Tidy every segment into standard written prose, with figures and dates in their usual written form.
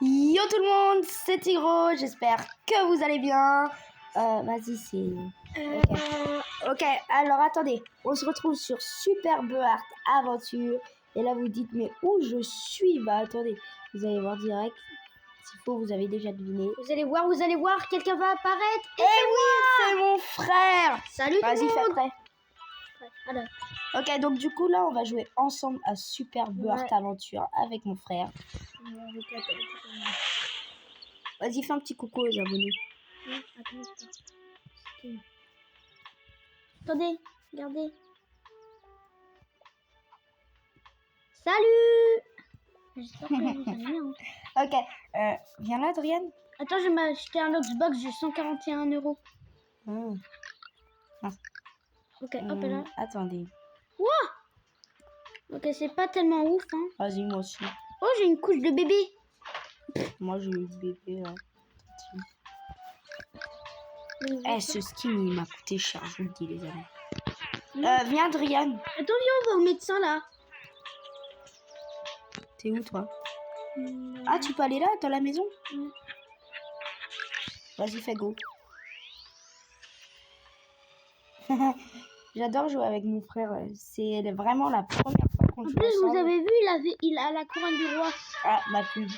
Yo tout le monde, c'est Tigro, j'espère que vous allez bien. Vas-y, c'est... Ok, alors attendez, on se retrouve sur Super Beart Aventure. Et là vous dites, mais où je suis? Bah attendez, vous allez voir direct. S'il faut, vous avez déjà deviné. Vous allez voir, quelqu'un va apparaître. Et oui, c'est mon frère. Salut tout le Vas-y, fais monde. prêt. Alors, Ok, donc du coup là, on va jouer ensemble à Super Beart Aventure avec mon frère. Vas-y, fais un petit coucou aux abonnés. attendez, regardez. Salut. J'espère que vous allez bien. Ok, viens là, Adrien. Attends, je vais m'acheter un Xbox, j'ai 141 €. Ok, hop là. Attendez. Ok, c'est pas tellement ouf, hein. Vas-y, moi aussi. Oh, j'ai une couche de bébé. Moi, j'ai eu le bébé, là. Ce skin, il m'a coûté cher, je vous le dis, les amis. Viens, Adrien. Attends, viens, on va au médecin, là. T'es où, toi? Ah, tu peux aller là, dans la maison? Vas-y, fais go. J'adore jouer avec mon frère. C'est vraiment la première fois qu'on joue En plus, ensemble. vous avez vu, il a la couronne du roi. Ah, ma pub.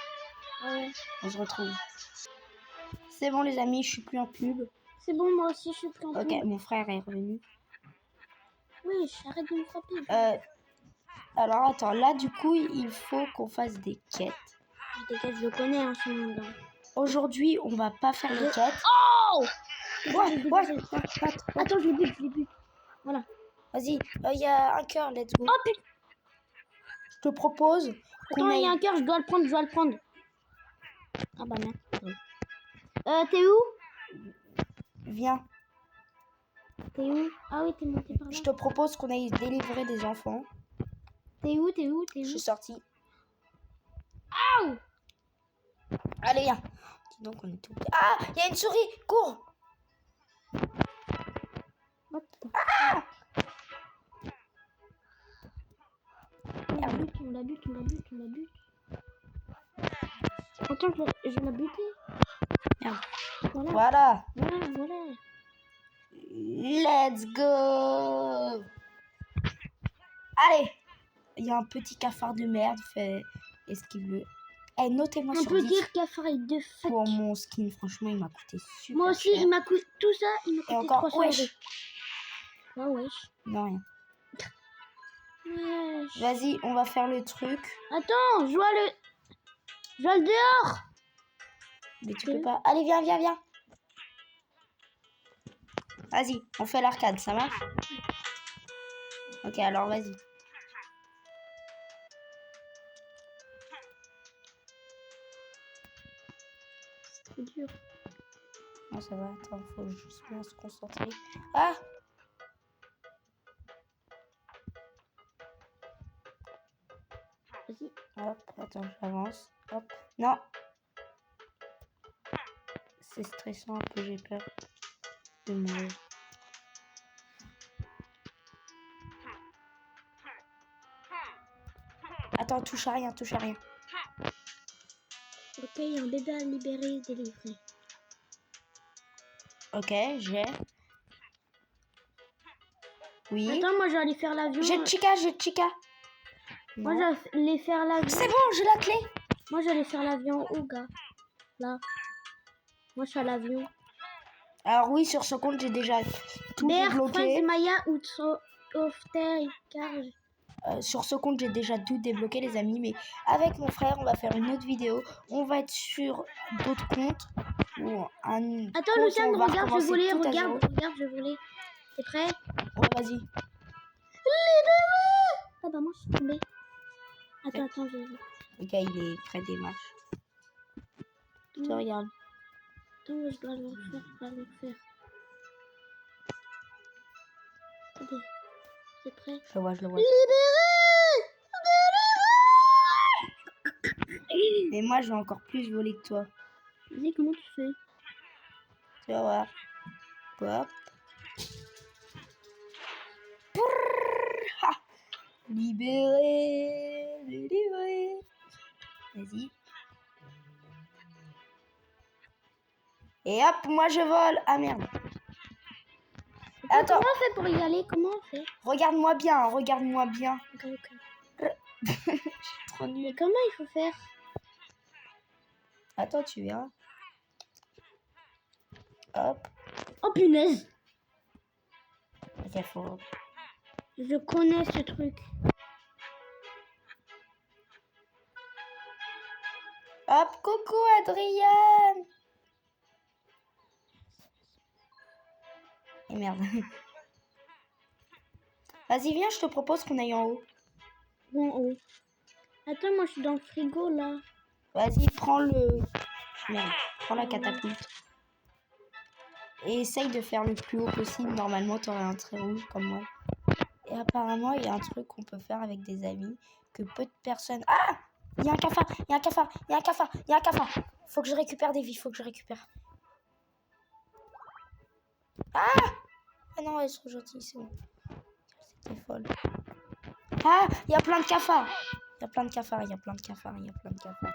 Ah ouais. On se retrouve. C'est bon, les amis, je suis plus en pub. C'est bon, moi aussi, je suis plus en pub. Ok, mon frère est revenu. Oui, arrête de me frapper. Alors, attends, là, du coup, il faut qu'on fasse des quêtes. Des quêtes, je connais, hein, ce monde. Aujourd'hui, on va pas faire les quêtes. Oh! Ouais. Attends, je l'ai bu. Voilà. Vas-y, il y a un cœur, let's go. Oh putain! Je te propose. Attends, il y a un cœur, je dois le prendre. Ah bah merde. T'es où? Viens. T'es où? Ah oui, t'es monté par là. Je te propose qu'on aille délivrer des enfants. T'es où? Je suis sortie. Aouh! Allez, viens. Dis donc, on est tout. Ah, il y a une souris. Cours. Ah! On l'a bute. Attends, je l'ai buté. Merde. Voilà. Voilà. Let's go. Allez. Il y a un petit cafard de merde. Esquive-le. Notez-moi On sur peut 10 dire cafard de fuck. pour mon skin. Franchement, il m'a coûté super Moi aussi, cher. il m'a coûté tout ça. Il m'a coûté Et encore, 300 wesh. €. Ah wesh. Non, rien. Wesh. Vas-y, on va faire le truc. Attends, je vois le dehors. Mais tu peux pas. Allez, viens. Vas-y, on fait l'arcade, ça marche? Ok, alors vas-y. C'est trop dur. Non, ça va, attends, faut juste bien se concentrer. Ah! Vas-y. Hop, attends, j'avance. Hop. Non! C'est stressant un peu, j'ai peur de mourir. Attends, touche à rien. Ok, il y a un bébé à libérer, délivrer. Ok, j'ai. Oui. Attends, moi je vais aller faire l'avion. J'ai Chica. Moi je vais aller faire l'avion. C'est bon, j'ai la clé. Moi j'allais faire l'avion où, gars? Là. Moi je suis à l'avion. Alors oui, sur ce compte, j'ai déjà tout débloqué. Maya ou Sur ce compte, j'ai déjà tout débloqué, les amis. Mais avec mon frère, on va faire une autre vidéo. On va être sur d'autres comptes. Attends, Lucien, regarde, je volais. Regarde, je volais. T'es prêt? Ouais, vas-y. Ah bah moi je suis tombée. Attends, je... Le gars, il est près des marches. Je te regarde. Attends, je dois le refaire. Attendez, c'est prêt? Je le vois. Mais moi, je vais encore plus voler que toi. Vas-y, comment tu fais? Tu vas voir. Hop. Libéré. Vas-y. Et hop, moi je vole. Ah merde. Attends, Comment on fait pour y aller? Comment on fait? regarde-moi bien, regarde-moi bien. Ok, ok. Trop nul. Mais comment il faut faire? Attends, tu verras. Hop. Oh punaise! Ok, faut... Je connais ce truc. Hop, coucou Adrien. Et merde. Vas-y, viens, je te propose qu'on aille en haut. Bon, oh. Attends, moi je suis dans le frigo là. Vas-y, prends le... Merde, prends la catapulte. Et essaye de faire le plus haut possible. Normalement, tu aurais un trait rouge comme moi. Et apparemment, il y a un truc qu'on peut faire avec des amis que peu de personnes... Ah! Il y a un cafard, il y a un cafard, il y a un cafard, il y a un cafard. Faut que je récupère des vies, faut que je récupère. Ah! Ah non, elles sont gentilles, c'est bon. C'était folle. Ah! Il y a plein de cafards. Il y a plein de cafards, il y a plein de cafards, il y a plein de cafards.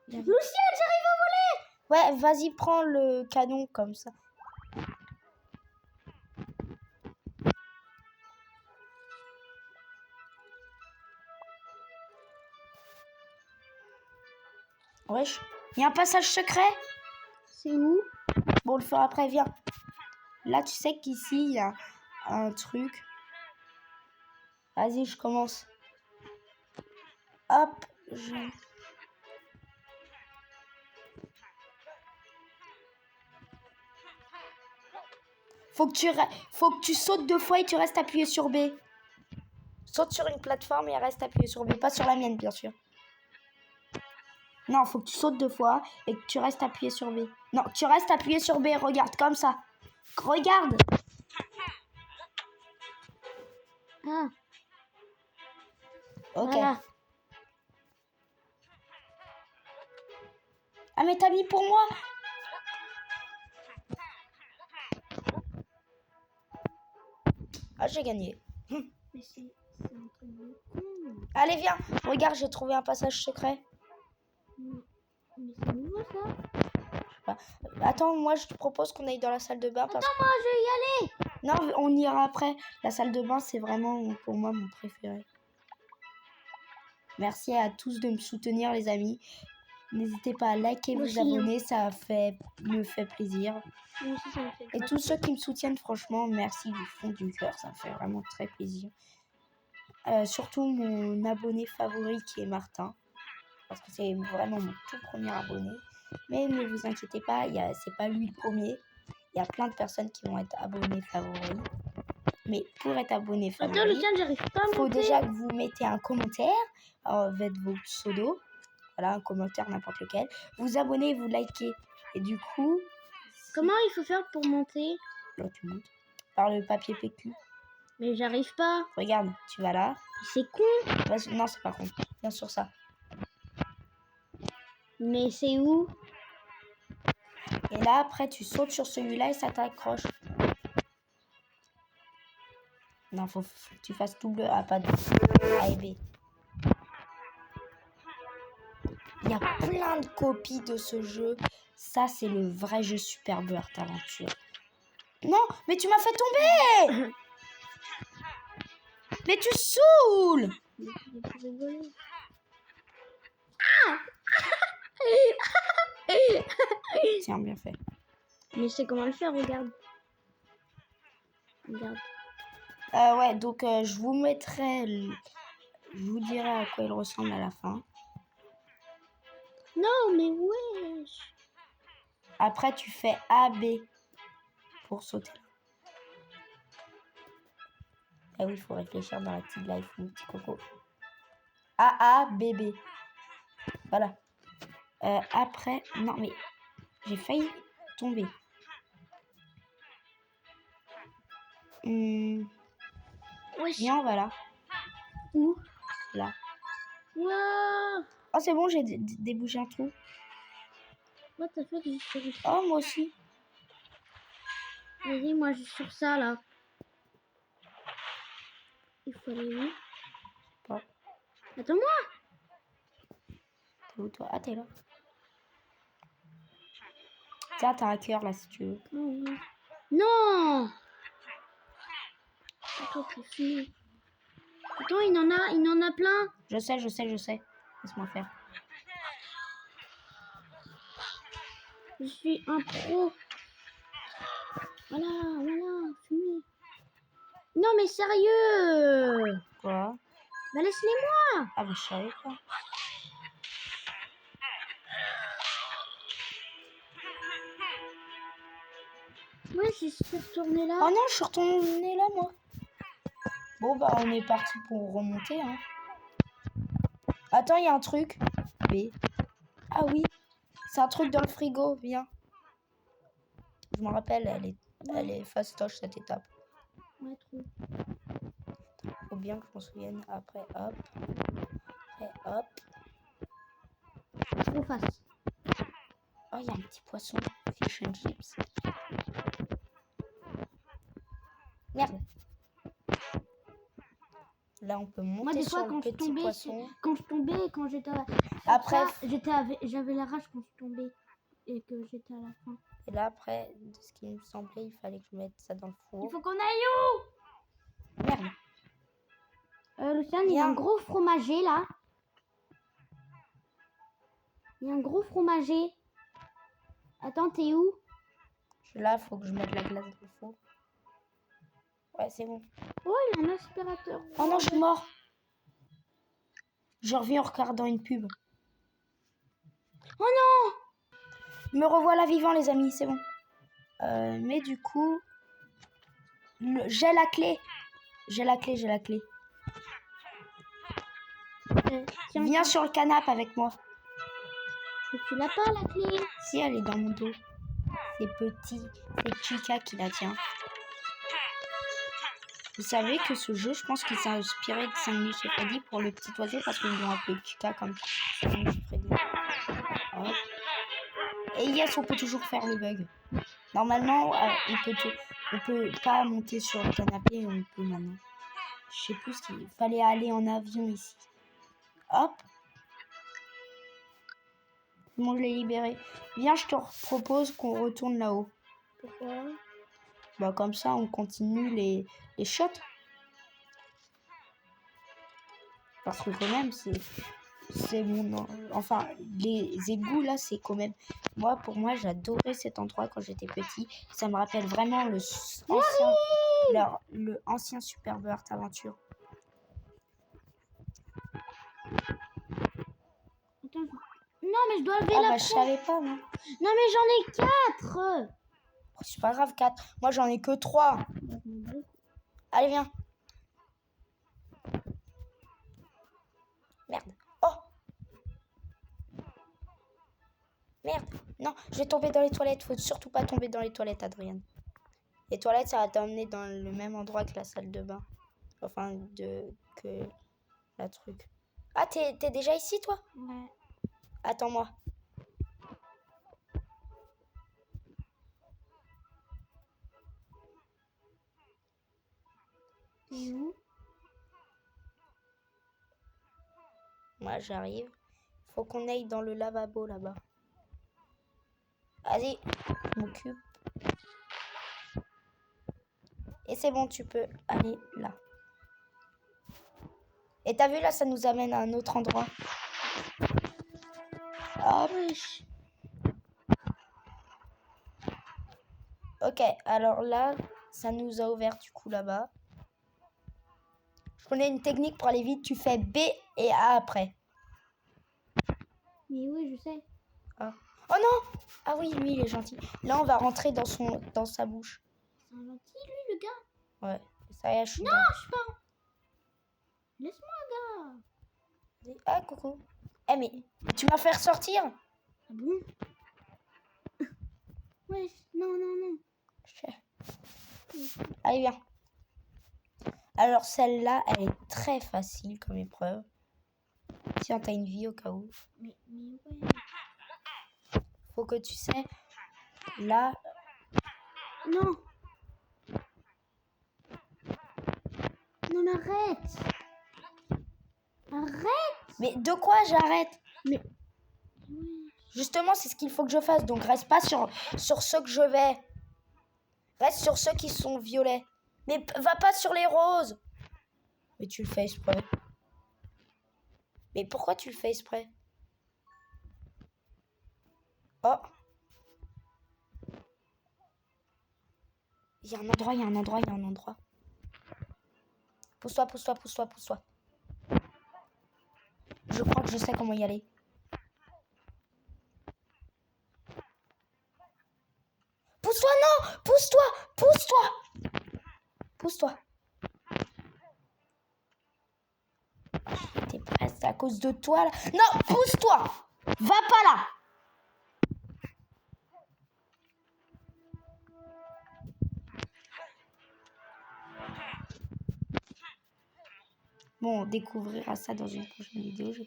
Lucienne, j'arrive à voler! Ouais, vas-y, prends le canon comme ça. Wesh. Il y a un passage secret. C'est où? Bon, on le fera après, viens. Là, tu sais qu'ici, il y a un truc. Vas-y, je commence. Hop, Faut que tu sautes 2 fois et tu restes appuyé sur B. Saute sur une plateforme et reste appuyé sur B. Pas sur la mienne, bien sûr. Non, faut que tu sautes 2 fois et que tu restes appuyé sur B. Non, tu restes appuyé sur B. Regarde, comme ça. Regarde. Ah, Ok. voilà. Ah, mais t'as mis pour moi. Ah, j'ai gagné. Mais c'est un truc de con. Allez, viens. Regarde, j'ai trouvé un passage secret. Mais c'est nouveau ça? Attends, moi, je te propose qu'on aille dans la salle de bain. Parce... Attends, moi je vais y aller! Non, on ira après. La salle de bain, c'est vraiment, pour moi, mon préféré. Merci à tous de me soutenir, les amis. N'hésitez pas à liker, Moi vous aussi, abonner, ça me fait plaisir. Moi aussi, ça me fait Et grave tous ceux qui me soutiennent, franchement, merci du fond du cœur, ça me fait vraiment très plaisir. Surtout mon abonné favori qui est Martin, parce que c'est vraiment mon tout premier abonné. Mais ne vous inquiétez pas, c'est pas lui le premier. Il y a plein de personnes qui vont être abonnés favoris. Mais pour être abonné Attends, favori, Lucienne, j'arrive pas à il faut monter. déjà que vous mettez un commentaire avec votre pseudo. Voilà, un commentaire n'importe lequel. Vous abonnez, vous likez. Et du coup... Comment il faut faire pour monter? Là, tu montes. Par le papier PQ. Mais j'arrive pas. Regarde, tu vas là. C'est con. Non, c'est pas con. Viens sur ça. Mais c'est où? Et là, après, tu sautes sur celui-là et ça t'accroche. Non, faut que tu fasses double A, pas double A et B. Il y a plein de copies de ce jeu. Ça, c'est le vrai jeu Super Beurt Aventure. Non, mais tu m'as fait tomber. Mais tu saoules. Tiens, bien fait. Mais je sais comment le faire, regarde. Regarde. Ouais, donc je vous mettrai... Je vous dirai à quoi il ressemble à la fin. Non, mais wesh. Après, tu fais A, B pour sauter. Ah oui, il faut réfléchir dans la petite life, mon petit coco. A, A, B, B. Voilà. Après... Non, mais j'ai failli tomber. Wesh. Viens, voilà. Où? Là. Waouh. Oh, c'est bon, j'ai débouché un trou. What the fuck, je suis ici. Oh, moi aussi. Vas-y, moi je suis sur ça là. Il faut aller où? Pas. Attends-moi. T'es où, toi? Ah, t'es là. Tiens, t'as un cœur là si tu veux. Non. Attends, faut fumer. Attends, il en a plein. Je sais. Laisse-moi faire. Je suis un pro. Voilà, fumer. Non, mais sérieux. Quoi? Bah, laisse-les-moi. Ah, mais je savais pas. Ouais, je suis retournée là. Oh non, je suis retournée là, moi. Bon, bah, on est parti pour remonter, hein. Attends, il y a un truc. B. Ah oui, c'est un truc dans le frigo, viens. Je me rappelle, elle est fastoche cette étape. Ouais, trop. Faut bien que je m'en souvienne. Après, hop. Après, hop. Trop fast. Oh, il y a un petit poisson. Fish and chips. Merde. Là, on peut monter Moi, des sur fois, le quand je petit tombais, poisson. quand j'étais Après, j'avais la rage quand je tombais et que j'étais à la fin. et là, après, de ce qui me semblait, il fallait que je mette ça dans le four. Il faut qu'on aille où? Merde. Lucien, il y a un gros fromager là. Il y a un gros fromager. Attends, t'es où? Là, faut que je mette la glace dans le four. Ouais, c'est bon. Oh, il y a un aspirateur. Oh non, je suis mort. Je reviens en regardant une pub. Oh non! Me revoilà vivant, les amis, c'est bon. Mais du coup, j'ai la clé. J'ai la clé. Tiens, Viens sur le canapé avec moi. mais tu l'as pas la clé? Si, elle est dans mon dos. C'est petit. C'est Chica qui la tient. Vous savez que ce jeu, je pense qu'il s'est inspiré de 5 minutes chez Freddy pour le petit oiseau parce qu'ils l'ont appelé Chica comme 5 minutes chez Freddy. Hop. Et yes, on peut toujours faire le bug. Normalement, on peut pas monter sur le canapé, on peut maintenant. Je sais plus ce qu'il fallait aller en avion ici. Hop. Bon, je l'ai libéré. Viens, je te propose qu'on retourne là-haut. Pourquoi? Bah comme ça, on continue les shots. Parce que quand même, c'est mon... Enfin, les égouts, là, c'est quand même... Pour moi, j'adorais cet endroit quand j'étais petit. Ça me rappelle vraiment le ancien Super Beart Aventure. Attends, non, mais je dois lever Ah la bah, je savais pas, non. Non, mais j'en ai 4. C'est pas grave, 4. Moi, j'en ai que 3. Allez, viens. Merde. Oh. Merde. Non, je vais tomber dans les toilettes. Faut surtout pas tomber dans les toilettes, Adrienne. Les toilettes, ça va t'emmener dans le même endroit que la salle de bain. Enfin, que la truc. Ah, t'es déjà ici, toi? Ouais. Attends-moi. T'es où? Moi, j'arrive. Faut qu'on aille dans le lavabo, là-bas. Vas-y, je m'occupe. Et c'est bon, tu peux aller là. Et t'as vu, là, ça nous amène à un autre endroit. Hop. Ok, alors là, ça nous a ouvert du coup là-bas. Je connais une technique pour aller vite. Tu fais B et A après. Mais oui, je sais. Ah. Oh non! Ah oui, lui, il est gentil. Là, on va rentrer dans sa bouche. C'est un gentil, lui, le gars. Ouais, ça y est, je suis Non, dans... je suis pas. Laisse-moi, gars. Ah, coucou. Eh, mais tu m'as fait ressortir? Ah bon? Ouais, non. Allez, viens. Alors, celle-là, elle est très facile comme épreuve. Tiens, t'as une vie au cas où. Mais ouais. Faut que tu sais, là... Non. Non, mais arrête. Arrête. Mais de quoi j'arrête? Mais... Ouais. Justement, c'est ce qu'il faut que je fasse. Donc, reste pas sur ceux que je vais. Reste sur ceux qui sont violets. Mais va pas sur les roses. Mais tu le fais exprès. Mais pourquoi tu le fais exprès? Oh. Il y a un endroit, il y a un endroit, il y a un endroit. Pousse-toi, pousse-toi, pousse-toi, pousse-toi. Je crois que je sais comment y aller. Pousse-toi, non! Pousse-toi! Pousse-toi! Pousse-toi. T'es presque à cause de toi, là. Non, pousse-toi! Va pas là! Bon, on découvrira ça dans une prochaine vidéo.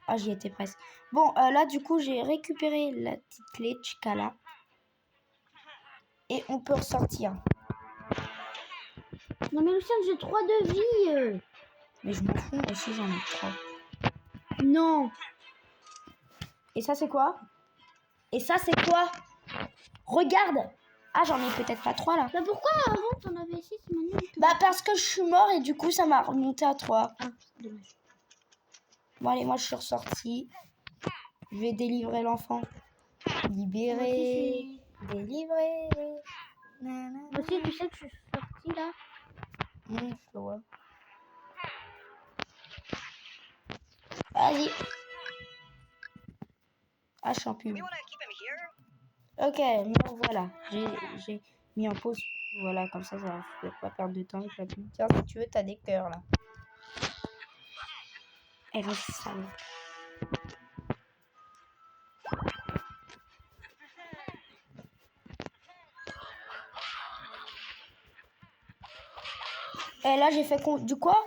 Ah, j'y étais presque. Bon, là, du coup, j'ai récupéré la petite clé Chikala. Et on peut ressortir. Non mais Lucien, j'ai 3 de vie. Mais je m'en fous, moi aussi j'en ai 3. Non. Et ça, c'est quoi? Et ça, c'est quoi? Regarde! Ah, j'en ai peut-être pas 3 là. Bah pourquoi avant t'en avais 6 maintenant? Bah, parce que je suis mort et du coup, ça m'a remonté à 3. Ah, c'est dommage. Bon, allez, moi je suis ressortie. Je vais délivrer l'enfant. Libérer. Délivrer. Moi aussi, tu sais que je suis sortie là. Je le vois. Vas-y. Ah, je suis en pub. Ok, bon, voilà. J'ai mis en pause. Voilà, comme ça ne fait pas perdre de temps avec la pub. Tiens, si tu veux, t'as des cœurs là. Eh, vas-y, sale. Et là, j'ai fait du quoi?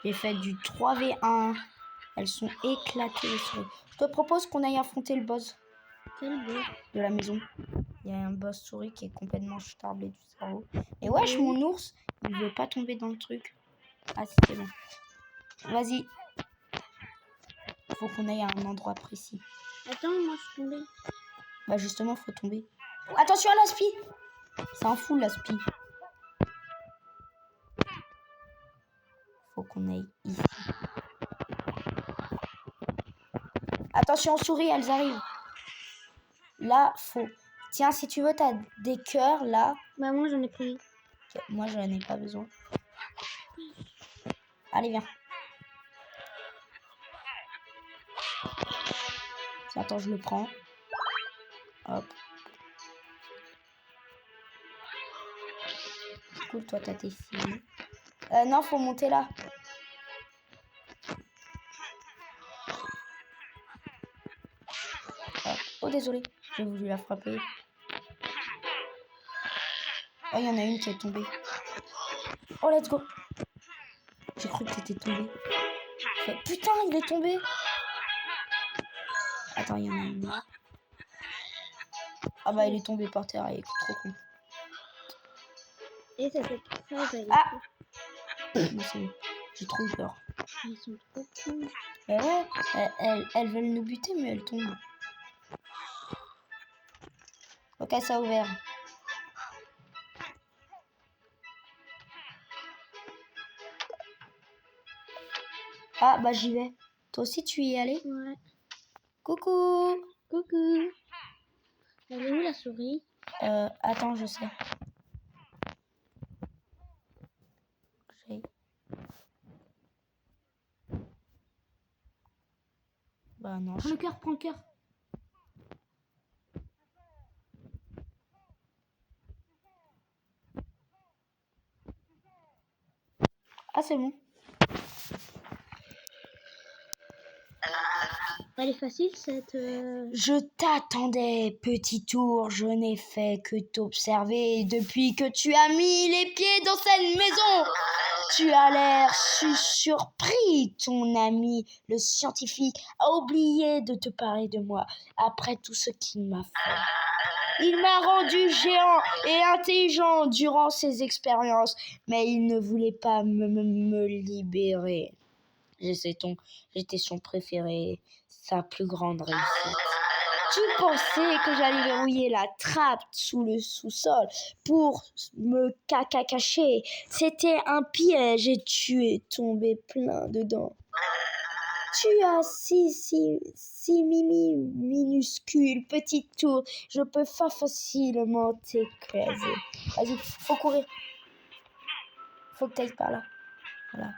J'ai fait du 3v1. Elles sont éclatées les souris. Je te propose qu'on aille affronter le boss. Quel beau. De la maison. Il y a un boss souris qui est complètement starblé du cerveau. Et wesh, mon ours, il veut pas tomber dans le truc. Ah, si, c'est bon. Vas-y. Faut qu'on aille à un endroit précis. Attends, moi je suis tombée. Bah justement, faut tomber. Attention à l'aspi. C'est un fou l'aspi. Faut qu'on aille ici. Attention aux souris, elles arrivent. Là, faut... Tiens, si tu veux, t'as des cœurs, là. Bah moi j'en ai pris. Okay, moi, je n'en ai pas besoin. Allez, viens. Tiens, attends, je le prends. Hop. Cool, toi, t'as tes filles. Non, faut monter là. Hop. Oh, désolé. J'ai voulu la frapper. Oh, il y en a une qui est tombée. Oh, let's go. J'ai cru que t'étais tombé. Putain, il est tombé. Attends, il y en a une là. Ah bah, il est tombé par terre. Il est trop con. Et ça fait ça. Ah. J'ai trop eu peur. Ils sont trop cons. Ouais, elles veulent nous buter, mais elles tombent. Ok, ça a ouvert. Ah, bah j'y vais. Toi aussi, tu y es allé? Ouais. Coucou. Coucou. Elle est où la souris? Attends, je sais. Bah non. Prends le cœur, prends le cœur. Ah, c'est bon. Elle est facile cette... Je t'attendais, petit tour. Je n'ai fait que t'observer depuis que tu as mis les pieds dans cette maison. Tu as l'air surpris. Ton ami, le scientifique, a oublié de te parler de moi après tout ce qu'il m'a fait. Il m'a rendu géant et intelligent durant ses expériences, mais il ne voulait pas me libérer. J'étais son préféré, sa plus grande réussite. Tu pensais que j'allais verrouiller la trappe sous le sous-sol pour me cacher. C'était un piège et tu es tombé plein dedans. Tu as si minuscule petite tour. Je peux facilement t'écraser. Vas-y, faut courir. Faut que t'ailles par là. Voilà.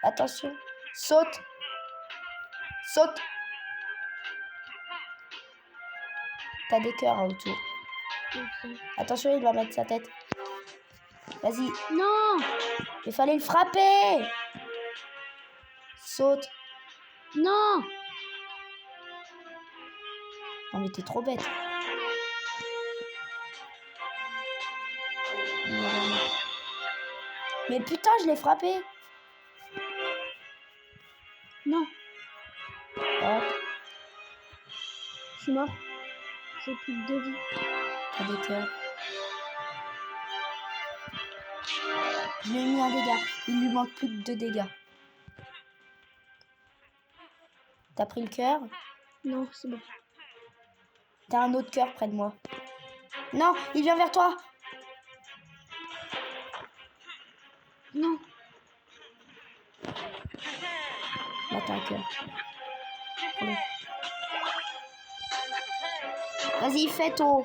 Attention. Saute. Saute. T'as des cœurs autour. Attention, il va mettre sa tête. Vas-y. Non. Il fallait le frapper. Saute. Non. Non mais t'es trop bête. Mais putain, je l'ai frappé. Non. Hop, Je suis mort. J'ai plus que 2 vies. t'as des cœurs. Je lui ai mis un dégât. Il lui manque plus que 2 dégâts. T'as pris le cœur? Non, c'est bon. T'as un autre cœur près de moi. Non, il vient vers toi. Non. Là, t'as un cœur. Allez. Vas-y, fais ton...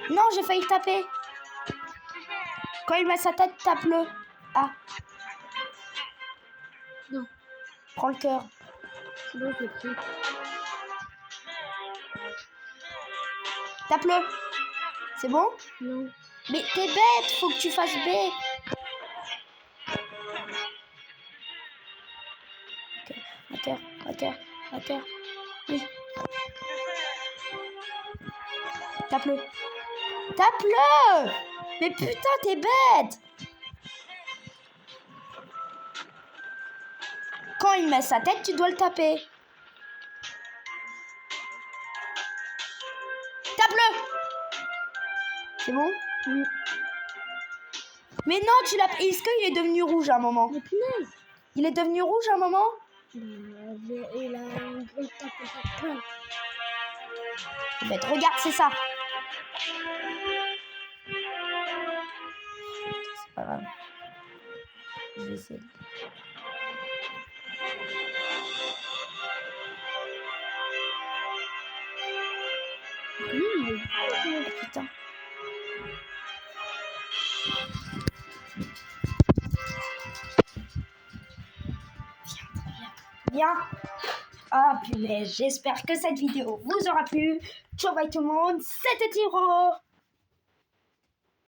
Non, j'ai failli le taper. Quand il met sa tête, tape-le. Ah. Non. Prends le cœur. C'est bon, je l'ai pris. Tape-le. C'est bon? Non. Mais t'es bête, faut que tu fasses B. Un cœur. Oui. Tape-le. Tape-le! Mais putain, t'es bête! Quand il met sa tête, tu dois le taper. Tape-le! C'est bon? Oui. Mais non, tu l'as... Est-ce qu'il est devenu rouge à un moment? Mais punaise. Il est devenu rouge à un moment? Il a un gros tape à chaque fois. Bête, regarde, c'est ça. C'est pas grave. Je vais essayer. Putain. Viens. Ah punaise, j'espère que cette vidéo vous aura plu. Ciao bye tout le monde, c'était Tiro.